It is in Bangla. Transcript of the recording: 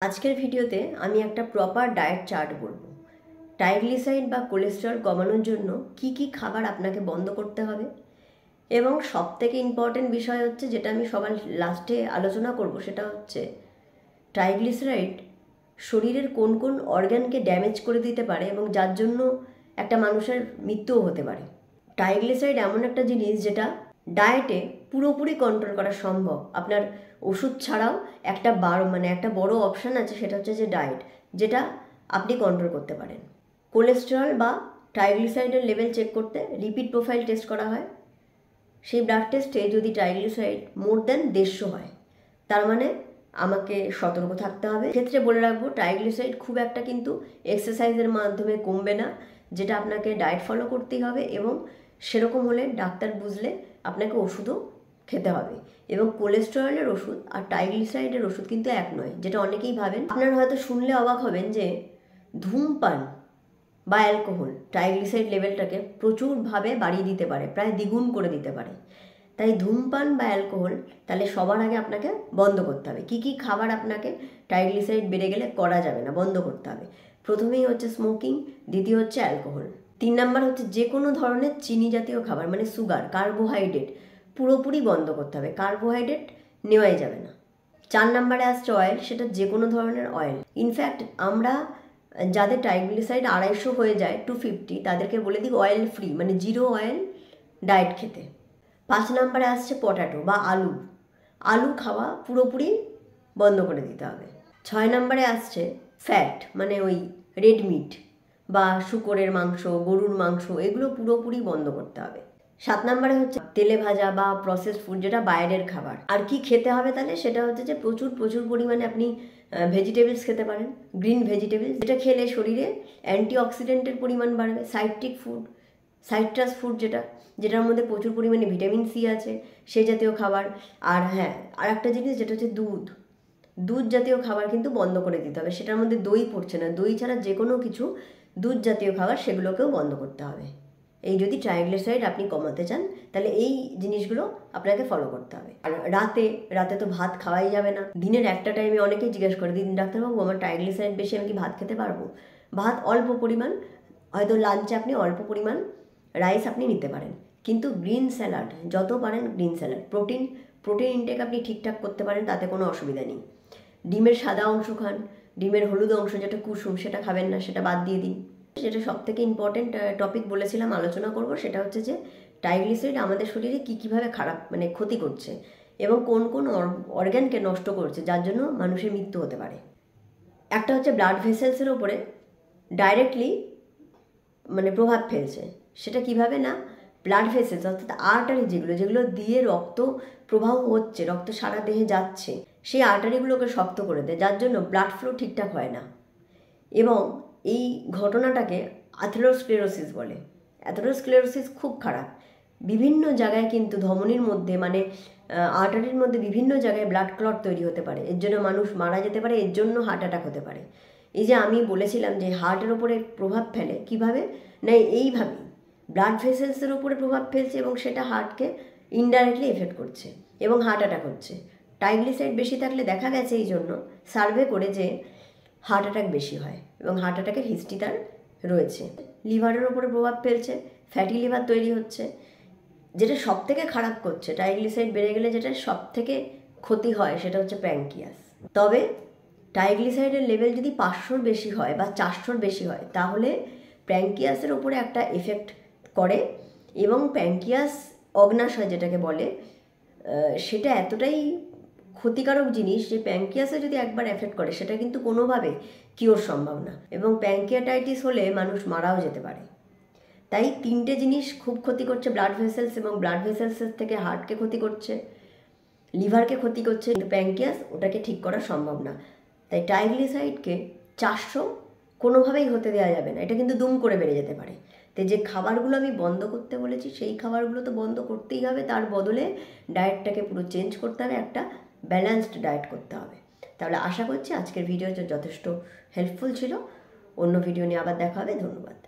আজকের ভিডিওতে আমি একটা প্রপার ডায়েট চার্ট বলবো। ট্রাইগ্লিসাইড বা কোলেস্টেরল কমানোর জন্য কি কি খাবার আপনাকে বন্ধ করতে হবে, এবং সবথেকে ইম্পর্টেন্ট বিষয় হচ্ছে যেটা আমি সবার লাস্টে আলোচনা করব, সেটা হচ্ছে ট্রাইগ্লিসারাইড শরীরের কোন কোন অর্গানকে ড্যামেজ করে দিতে পারে এবং যার জন্য একটা মানুষের মৃত্যুও হতে পারে। ট্রাইগ্লিসারাইড এমন একটা জিনিস যেটা ডায়েটে পুরোপুরি কন্ট্রোল করা সম্ভব। আপনার ওষুধ ছাড়াও একটা একটা বড় অপশান আছে, সেটা হচ্ছে যে ডায়েট, যেটা আপনি কন্ট্রোল করতে পারেন। কোলেস্টেরল বা ট্রাইগ্লিসারাইডের লেভেল চেক করতে রিপিট প্রোফাইল টেস্ট করা হয়। সেই ব্লাড টেস্টে যদি ট্রাইগ্লিসারাইড মোর দ্যান 150 হয়, তার মানে আমাকে সতর্ক থাকতে হবে। ক্ষেত্রে বলে রাখবো, ট্রাইগ্লিসারাইড খুব একটা কিন্তু এক্সারসাইজের মাধ্যমে কমবে না, যেটা আপনাকে ডায়েট ফলো করতেই হবে, এবং সেরকম হলে ডাক্তার বুঝলে আপনাকে ওষুধও খেতে হবে। এবং কোলেস্টেরলের ওষুধ আর ট্রাইগ্লিসারাইডের ওষুধ কিন্তু এক নয়, যেটা অনেকেই ভাবেন। আপনারা হয়তো শুনলে অবাক হবেন যে ধূমপান বা অ্যালকোহল ট্রাইগ্লিসারাইড লেভেলটাকে প্রচুরভাবে বাড়িয়ে দিতে পারে, প্রায় দ্বিগুণ করে দিতে পারে। তাই ধূমপান বা অ্যালকোহল তাহলে সবার আগে আপনাকে বন্ধ করতে হবে। কি কি খাবার আপনাকে ট্রাইগ্লিসারাইড বেড়ে গেলে করা যাবে না, বন্ধ করতে হবে? প্রথমেই হচ্ছে স্মোকিং, দ্বিতীয় হচ্ছে অ্যালকোহল, 3 নাম্বার হচ্ছে যে কোনো ধরনের চিনি জাতীয় খাবার, মানে সুগার, কার্বোহাইড্রেট পুরোপুরি বন্ধ করতে হবে। কার্বোহাইড্রেট নেওয়াই যাবে না। 4 নাম্বারে আসছে অয়েল, সেটা যে কোনো ধরনের অয়েল। ইনফ্যাক্ট আমরা যাদের ট্রাইগ্লিসারাইড 250 হয়ে যায় 250, তাদেরকে বলে দিই অয়েল ফ্রি, মানে জিরো অয়েল ডায়েট খেতে। 5 নাম্বারে আসছে পটাটো বা আলু খাওয়া পুরোপুরি বন্ধ করে দিতে হবে। 6 নাম্বারে আসছে ফ্যাট, মানে ওই রেড মিট বা শূকরের মাংস, গরুর মাংস, এগুলো পুরোপুরি বন্ধ করতে হবে। 7 নাম্বারে হচ্ছে তেলে ভাজা বা প্রসেসড ফুড, যেটা বাইরের খাবার। আর কি খেতে হবে তাহলে? সেটা হচ্ছে যে প্রচুর পরিমাণে আপনি ভেজিটেবলস খেতে পারেন, গ্রিন ভেজিটেবলস, যেটা খেলে শরীরে অ্যান্টিঅক্সিডেন্টের পরিমাণ বাড়বে। সাইট্রিক ফুড, সাইট্রাস ফুড, যেটার মধ্যে প্রচুর পরিমাণে ভিটামিন সি আছে, সেই জাতীয় খাবার। আর হ্যাঁ, আর একটা জিনিস যেটা হচ্ছে দুধ জাতীয় খাবার কিন্তু বন্ধ করে দিতে হবে। সেটার মধ্যে দই পড়ছে না, দই ছাড়া যে কোনো কিছু দুধ জাতীয় খাবার, সেগুলোকেও বন্ধ করতে হবে। এই যদি ট্রাইগ্লিসারাইড আপনি কমাতে চান, তাহলে এই জিনিসগুলো আপনাকে ফলো করতে হবে। আর রাতে তো ভাত খাওয়াই যাবে না। দিনের একটা টাইমে অনেকেই জিজ্ঞেস করে, দিন ডাক্তারবাবু আমার ট্রাইগ্লিসারাইড বেশি, আমি কি ভাত খেতে পারবো? ভাত অল্প পরিমাণ, হয়তো লাঞ্চে আপনি অল্প পরিমাণ রাইস আপনি নিতে পারেন, কিন্তু গ্রিন স্যালাড যত পারেন, গ্রিন স্যালাড, প্রোটিন ইনটেক আপনি ঠিকঠাক করতে পারেন, তাতে কোনো অসুবিধা নেই। ডিমের সাদা অংশ খান, ডিমের হলুদ অংশ যেটা কুসুম, সেটা খাবেন না, সেটা বাদ দিয়ে দিন। যেটা সবথেকে ইম্পর্টেন্ট টপিক বলেছিলাম আলোচনা করব, সেটা হচ্ছে যে ট্রাইগ্লিসারাইড আমাদের শরীরে কীভাবে ক্ষতি করছে এবং কোন কোন অর্গানকে নষ্ট করছে, যার জন্য মানুষের মৃত্যু হতে পারে। একটা হচ্ছে ব্লাড ভেসেলসের ওপরে ডাইরেক্টলি প্রভাব ফেলছে। সেটা কিভাবে না, ব্লাড ভেসেলস অর্থাৎ আর্টারি যেগুলো দিয়ে রক্ত প্রবাহ হচ্ছে, রক্ত সারা দেহে যাচ্ছে, সেই আর্টারিগুলোকে শক্ত করে দেয়, যার জন্য ব্লাড ফ্লো ঠিকঠাক হয় না। এবং এই ঘটনাটাকে অ্যাথেরোস্ক্লেরোসিস বলে। অ্যাথেরোস্ক্লেরোসিস খুব খারাপ। বিভিন্ন জায়গায় কিন্তু ধমনির মধ্যে, আর্টারির মধ্যে বিভিন্ন জায়গায় ব্লাড ক্লট তৈরি হতে পারে, এর জন্য মানুষ মারা যেতে পারে, এর জন্য হার্ট অ্যাটাক হতে পারে। এই যে আমি বলেছিলাম যে হার্টের ওপরে প্রভাব ফেলে, কিভাবে না, এইভাবেই ব্লাড ভেসেলসের ওপরে প্রভাব ফেলছে এবং সেটা হার্টকে ইনডাইরেক্টলি এফেক্ট করছে এবং হার্ট অ্যাটাক হচ্ছে। ট্রাইগ্লিসারাইড বেশি থাকলে দেখা গেছে এই জন্য সার্ভে করে যে হার্ট অ্যাটাক বেশি হয় এবং হার্ট অ্যাটাকের হিস্ট্রি তার রয়েছে। লিভারের ওপরে প্রভাব ফেলছে, ফ্যাটি লিভার তৈরি হচ্ছে। যেটা সব থেকে খারাপ করছে, ট্রাইগ্লিসারাইড বেড়ে গেলে যেটা সব থেকে ক্ষতি হয়, সেটা হচ্ছে প্যাঙ্কিয়াস। তবে ট্রাইগ্লিসারাইডের লেভেল যদি 500-র বেশি হয় বা 400-র বেশি হয়, তাহলে প্যাঙ্কিয়াসের ওপরে একটা এফেক্ট করে এবং প্যাঙ্কিয়াস অগ্নাশয় যেটাকে বলে, সেটা এতটাই ক্ষতিকারক জিনিস যে প্যাঙ্কিয়াসে যদি একবার এফেক্ট করে, সেটা কিন্তু কোনোভাবে কিওর সম্ভব না, এবং প্যাঙ্কিয়াটাইটিস হলে মানুষ মারাও যেতে পারে। তাই 3টে জিনিস খুব ক্ষতি করছে, ব্লাড ভেসেলস, এবং ব্লাড ভেসেলসের থেকে হার্টকে ক্ষতি করছে, লিভারকে ক্ষতি করছে, কিন্তু প্যাঙ্কিয়াস ওটাকে ঠিক করা সম্ভব না। তাই ট্রাইগ্লিসারাইডকে 400 কোনোভাবেই হতে দেওয়া যাবে না, এটা কিন্তু দুম করে বেড়ে যেতে পারে। তো যে খাবারগুলো আমি বন্ধ করতে বলেছি, সেই খাবারগুলো তো বন্ধ করতেই হবে, তার বদলে ডায়েটটাকে পুরো চেঞ্জ করতে হবে, একটা ব্যালেন্সড ডায়েট করতে হবে। তাহলে আশা করছি আজকের ভিডিও যথেষ্ট হেল্পফুল ছিল। অন্য ভিডিও নিয়ে আবার দেখা হবে। ধন্যবাদ।